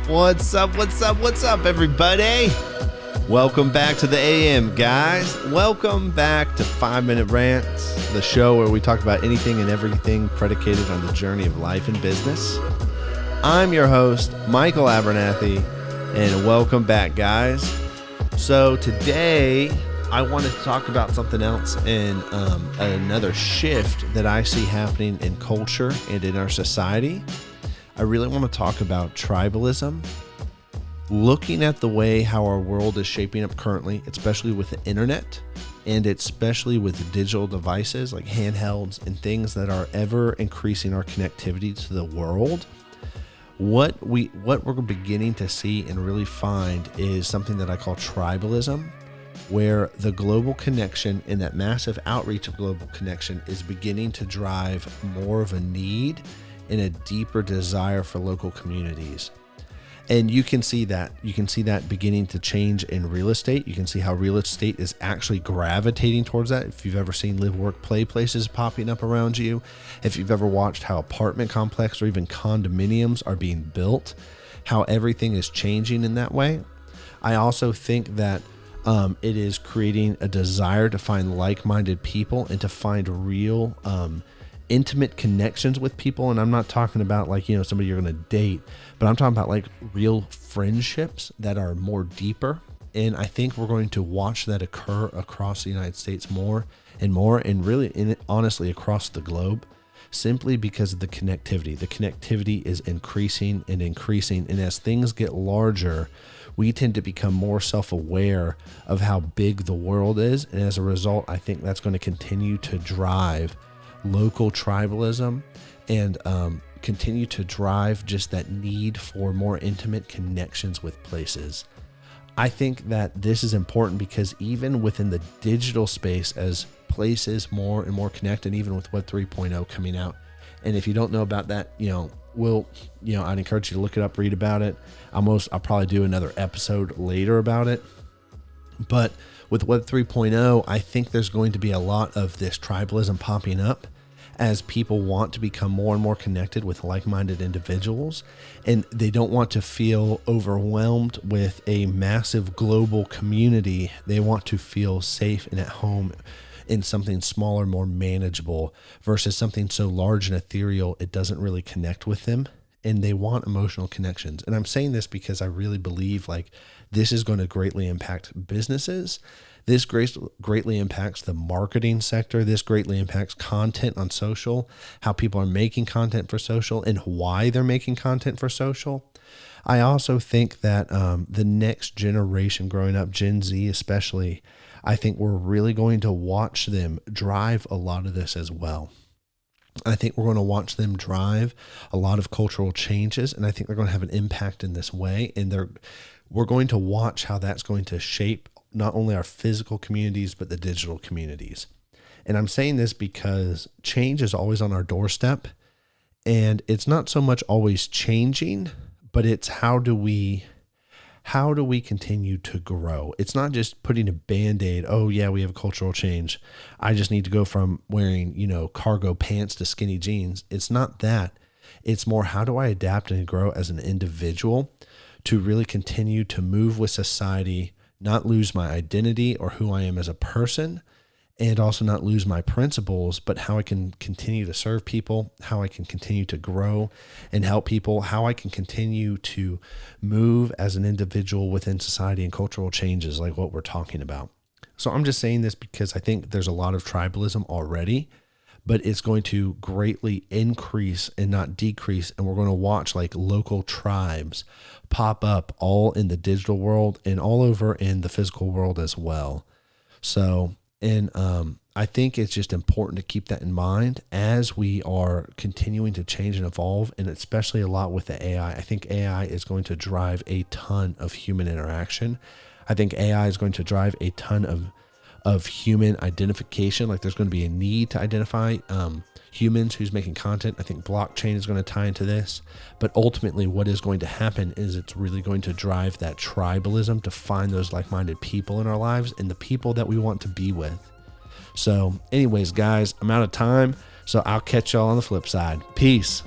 What's up, everybody? Welcome back to the AM, guys. Welcome back to 5 Minute Rants, the show where we talk about anything and everything predicated on the journey of life and business. I'm your host, Michael Abernathy, and welcome back, guys. So today, I wanted to talk about something else and another shift that I see happening in culture and in our society. I really want to talk about tribalism, looking at the way how our world is shaping up currently, especially with the internet and especially with digital devices like handhelds and things that are ever increasing our connectivity to the world. What we're beginning to see and really find is something that I call tribalism, where the global connection and that massive outreach of global connection is beginning to drive more of a need and a deeper desire for local communities. And you can see that. You can see that beginning to change in real estate. You can see how real estate is actually gravitating towards that. If you've ever seen live, work, play places popping up around you, if you've ever watched how apartment complexes or even condominiums are being built, how everything is changing in that way. I also think that it is creating a desire to find like-minded people and to find real intimate connections with people. And I'm not talking about like, somebody you're going to date, but I'm talking about like real friendships that are more deeper. And I think we're going to watch that occur across the United States more and more, and really honestly across the globe, simply because of the connectivity. The connectivity is increasing and increasing. And as things get larger, we tend to become more self-aware of how big the world is. And as a result, I think that's going to continue to drive local tribalism and continue to drive just that need for more intimate connections with places. I think that this is important because even within the digital space, as places more and more connect, and even with Web 3.0 coming out, and if you don't know about that, I'd encourage you to look it up, read about it. I'll probably do another episode later about it. But with Web 3.0, I think there's going to be a lot of this tribalism popping up as people want to become more and more connected with like-minded individuals, and they don't want to feel overwhelmed with a massive global community. They want to feel safe and at home in something smaller, more manageable, versus something so large and ethereal it doesn't really connect with them, and they want emotional connections. And I'm saying this because I really believe like this is going to greatly impact businesses. This greatly impacts the marketing sector. This greatly impacts content on social, how people are making content for social and why they're making content for social. I also think that the next generation growing up, Gen Z especially, I think we're really going to watch them drive a lot of this as well. I think we're going to watch them drive a lot of cultural changes, and I think they're going to have an impact in this way. And we're going to watch how that's going to shape not only our physical communities, but the digital communities. And I'm saying this because change is always on our doorstep, and it's not so much always changing, but it's how do we continue to grow? It's not just putting a Band-Aid. Oh yeah, we have a cultural change. I just need to go from wearing, cargo pants to skinny jeans. It's not that. It's more, how do I adapt and grow as an individual to really continue to move with society, not lose my identity or who I am as a person, and also not lose my principles, but how I can continue to serve people, how I can continue to grow and help people, how I can continue to move as an individual within society and cultural changes like what we're talking about. So I'm just saying this because I think there's a lot of tribalism already, but it's going to greatly increase and not decrease. And we're going to watch like local tribes pop up all in the digital world and all over in the physical world as well. So, and I think it's just important to keep that in mind as we are continuing to change and evolve, and especially a lot with the AI. I think AI is going to drive a ton of human interaction. I think AI is going to drive a ton of human identification. Like there's going to be a need to identify humans who's making content. I think blockchain is going to tie into this, but ultimately what is going to happen is it's really going to drive that tribalism to find those like-minded people in our lives and the people that we want to be with. So anyways, guys, I'm out of time, so I'll catch y'all on the flip side. Peace.